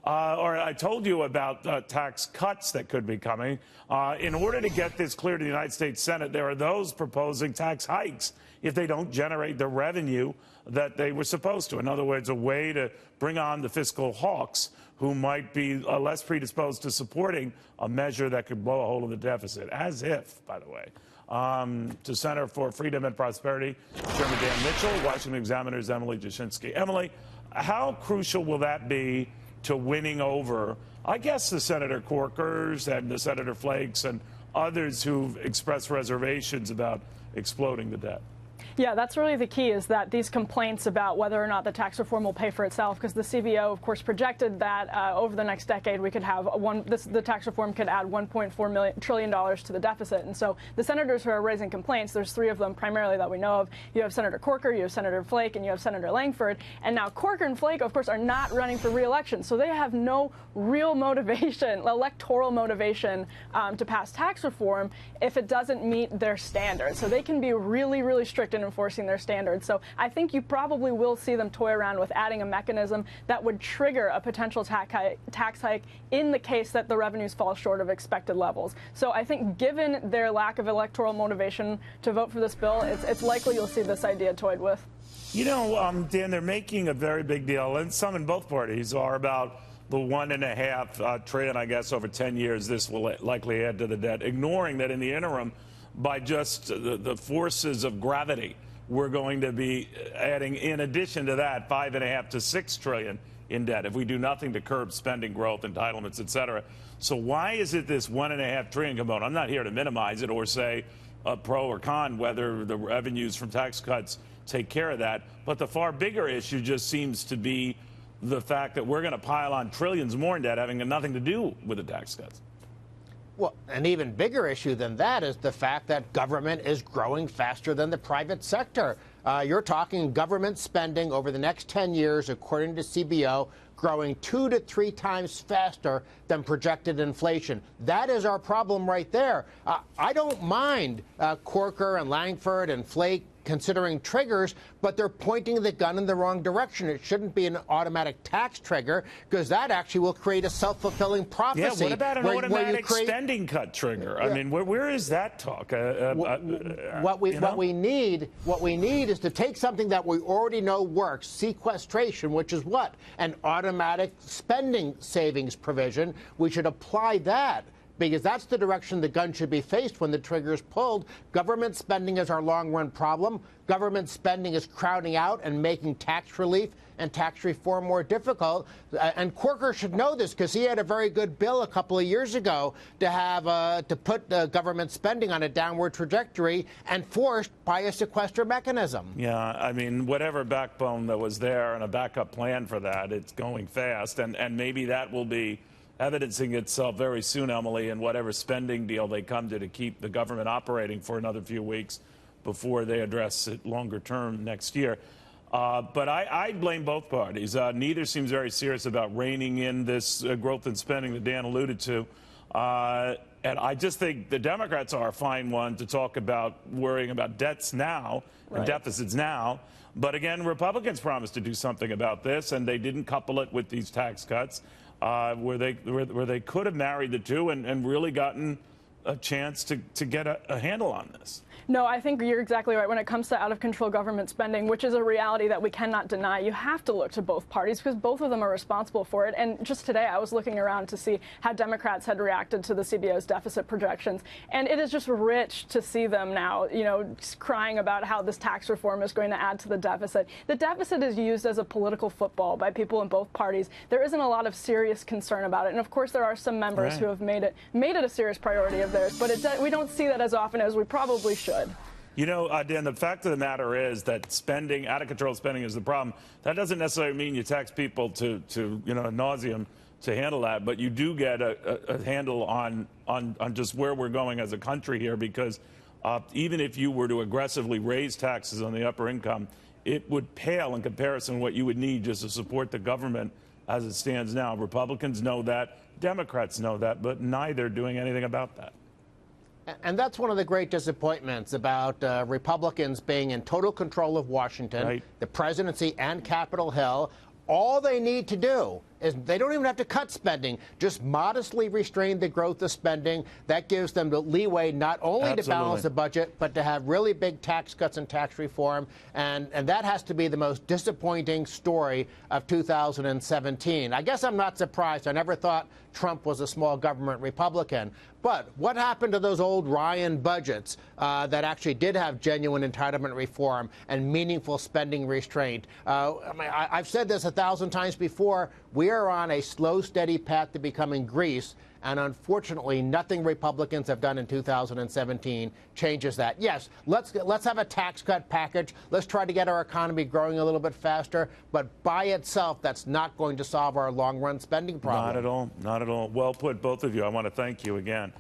or I told you about tax cuts that could be coming. In order to get this clear to the United States Senate, there are those proposing tax hikes if they don't generate the revenue that they were supposed to. In other words, a way to bring on the fiscal hawks who might be less predisposed to supporting a measure that could blow a hole in the deficit, as if, by the way. To Center for Freedom and Prosperity, Chairman Dan Mitchell, Washington Examiner's Emily Jashinsky. Emily, how crucial will that be to winning over, I guess, the Senator Corkers and the Senator Flakes and others who've expressed reservations about exploding the debt? Yeah, that's really the key, is that these complaints about whether or not the tax reform will pay for itself, because the CBO, of course, projected that over the next decade we could have the tax reform could add $1.4 trillion to the deficit. And so the senators who are raising complaints, there's three of them primarily that we know of. You have Senator Corker, you have Senator Flake, and you have Senator Langford. And now Corker and Flake, of course, are not running for re-election, so they have no real motivation, electoral motivation, to pass tax reform if it doesn't meet their standards. So they can be really, really strict in enforcing their standards. So I think you probably will see them toy around with adding a mechanism that would trigger a potential tax hike in the case that the revenues fall short of expected levels. So I think given their lack of electoral motivation to vote for this bill, it's likely you'll see this idea toyed with. You know, Dan, they're making a very big deal, and some in both parties are about the $1.5 trillion, I guess, over 10 years this will likely add to the debt, ignoring that in the interim, by just the forces of gravity, we're going to be adding, in addition to that, $5.5 to $6 trillion in debt if we do nothing to curb spending, growth, entitlements, et cetera. So why is it this $1.5 trillion component? I'm not here to minimize it or say pro or con whether the revenues from tax cuts take care of that. But the far bigger issue just seems to be the fact that we're going to pile on trillions more in debt having nothing to do with the tax cuts. Well, an even bigger issue than that is the fact that government is growing faster than the private sector. You're talking government spending over the next 10 years, according to CBO, growing 2 to 3 times faster than projected inflation. That is our problem right there. I don't mind Corker and Langford and Flake considering triggers, but they're pointing the gun in the wrong direction. It shouldn't be an automatic tax trigger, because that actually will create a self-fulfilling prophecy. Yeah, what about an automatic spending cut trigger? I mean, where is that talk? What we need is to take something that we already know works, sequestration, which is what? An automatic spending savings provision. We should apply that, because that's the direction the gun should be faced when the trigger is pulled. Government spending is our long-run problem. Government spending is crowding out and making tax relief and tax reform more difficult. And Corker should know this, because he had a very good bill a couple of years ago to have to put government spending on a downward trajectory and forced by a sequester mechanism. Yeah, I mean, whatever backbone that was there and a backup plan for that, it's going fast. And maybe that will be evidencing itself very soon, Emily, in whatever spending deal they come to keep the government operating for another few weeks before they address it longer term next year. But I blame both parties. Neither seems very serious about reining in this growth in spending that Dan alluded to. And I just think the Democrats are a fine one to talk about worrying about debts now and deficits now. But again, Republicans promised to do something about this, and they didn't couple it with these tax cuts. Where they could have married the two and really gotten a chance to get a handle on this. No, I think you're exactly right. When it comes to out-of-control government spending, which is a reality that we cannot deny, you have to look to both parties, because both of them are responsible for it. And just today, I was looking around to see how Democrats had reacted to the CBO's deficit projections. And it is just rich to see them now, you know, crying about how this tax reform is going to add to the deficit. The deficit is used as a political football by people in both parties. There isn't a lot of serious concern about it. And of course, there are some members who have made it a serious priority of theirs. But we don't see that as often as we probably should. You know, Dan, the fact of the matter is that spending, out-of-control spending is the problem. That doesn't necessarily mean you tax people to you know, ad nauseum to handle that, but you do get a handle on just where we're going as a country here, because even if you were to aggressively raise taxes on the upper income, it would pale in comparison to what you would need just to support the government as it stands now. Republicans know that, Democrats know that, but neither doing anything about that. And that's one of the great disappointments about Republicans being in total control of Washington, the presidency, and Capitol Hill. All they need to do is they don't even have to cut spending, just modestly restrain the growth of spending. That gives them the leeway not only to balance the budget, but to have really big tax cuts and tax reform. And that has to be the most disappointing story of 2017. I guess I'm not surprised. I never thought Trump was a small government Republican. But what happened to those old Ryan budgets that actually did have genuine entitlement reform and meaningful spending restraint? I've said this 1,000 times before. We are on a slow, steady path to becoming Greece. And unfortunately, nothing Republicans have done in 2017 changes that. Yes, let's have a tax cut package. Let's try to get our economy growing a little bit faster. But by itself, that's not going to solve our long-run spending problem. Not at all. Not at all. Well put, both of you. I want to thank you again.